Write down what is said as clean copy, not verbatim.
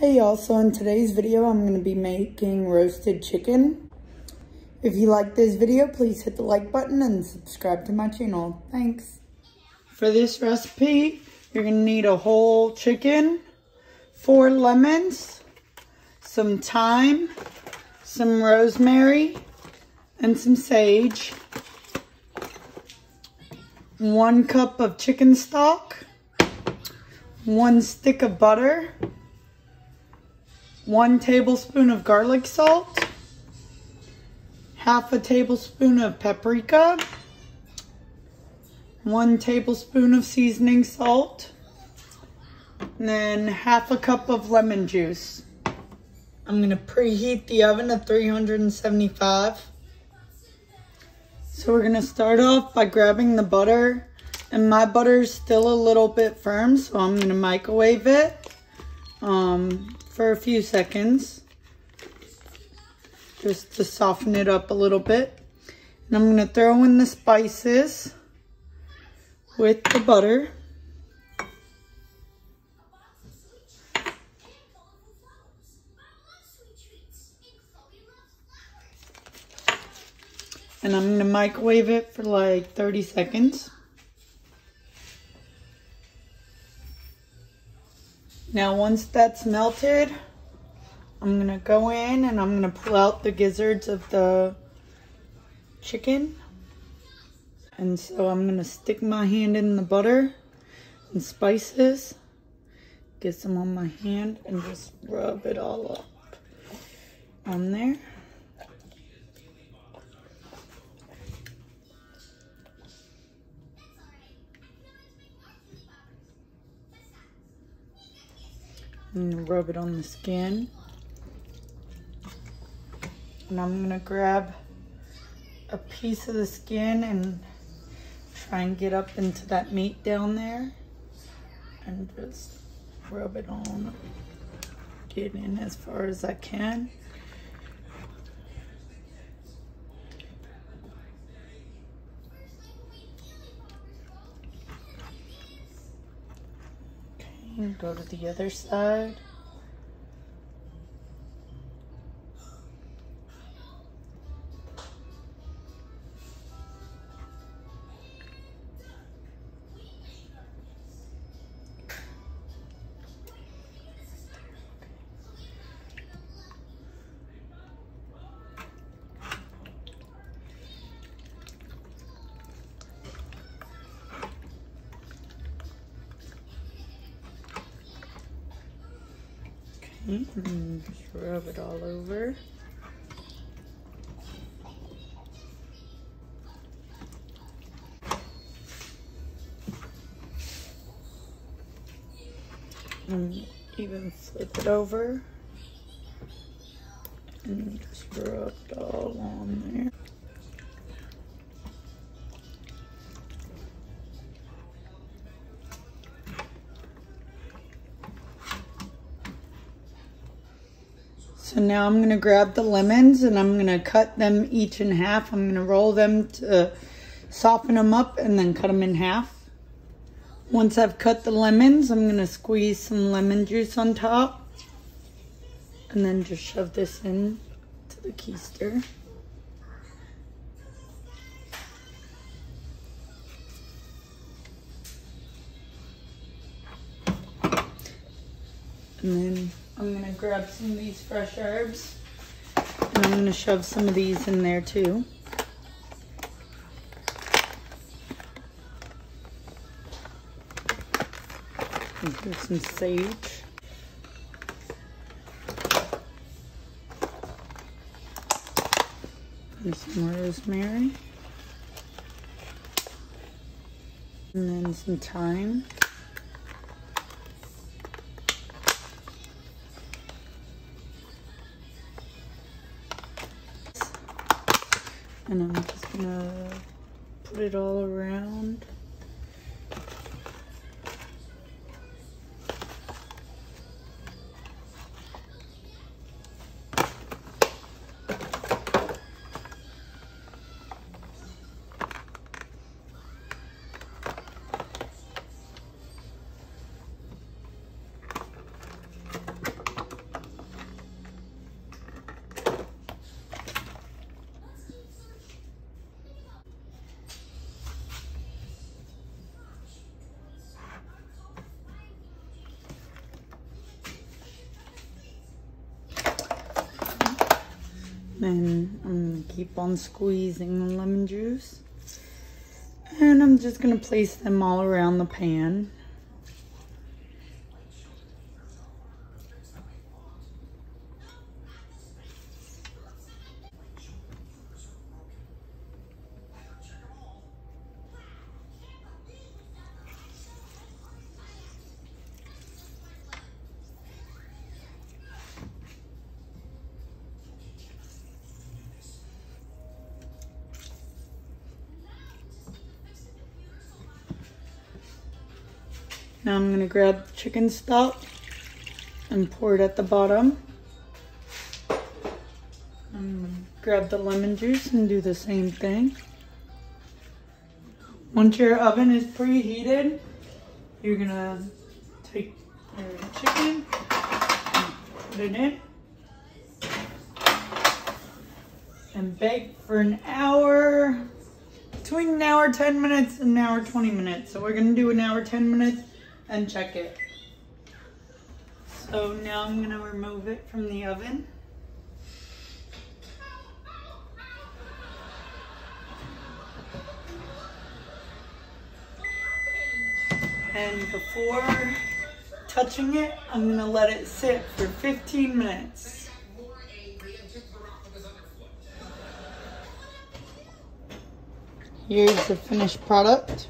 Hey y'all, so in today's video I'm going to be making roasted chicken. If you like this video, please hit the like button and subscribe to my channel. Thanks. For this recipe, you're going to need a whole chicken, 4 lemons, some thyme, some rosemary, and some sage, 1 cup of chicken stock, 1 stick of butter, 1 tablespoon of garlic salt, half a tablespoon of paprika, 1 tablespoon of seasoning salt, and then half a cup of lemon juice. I'm going to preheat the oven at 375. So we're going to start off by grabbing the butter, and my butter is still a little bit firm, so I'm going to microwave it for a few seconds just to soften it up a little bit. And I'm going to throw in the spices with the butter. And I'm going to microwave it for like 30 seconds. Now once that's melted, I'm going to go in and I'm going to pull out the gizzards of the chicken. And so I'm going to stick my hand in the butter and spices, get some on my hand, and just rub it all up on there. I'm going to rub it on the skin. And I'm going to grab a piece of the skin and try and get up into that meat down there. And just rub it on. Get in as far as I can. And go to the other side. And just rub it all over. And even flip it over and just rub it all on there. So now I'm going to grab the lemons and I'm going to cut them each in half. I'm going to roll them to soften them up and then cut them in half. Once I've cut the lemons, I'm going to squeeze some lemon juice on top. And then just shove this in to the keister. And then I'm going to grab some of these fresh herbs, and I'm going to shove some of these in there too. And here's some sage. And some rosemary. And then some thyme. And I'm just gonna put it all around. Then I'm going to keep on squeezing the lemon juice. And I'm just going to place them all around the pan. Now I'm going to grab the chicken stock and pour it at the bottom. I'm going to grab the lemon juice and do the same thing. Once your oven is preheated, you're going to take your chicken and put it in and bake for an hour, between an hour 10 minutes and an hour 20 minutes. So we're going to do an hour 10 minutes and check it. So now I'm going to remove it from the oven. And before touching it, I'm going to let it sit for 15 minutes. Here's the finished product.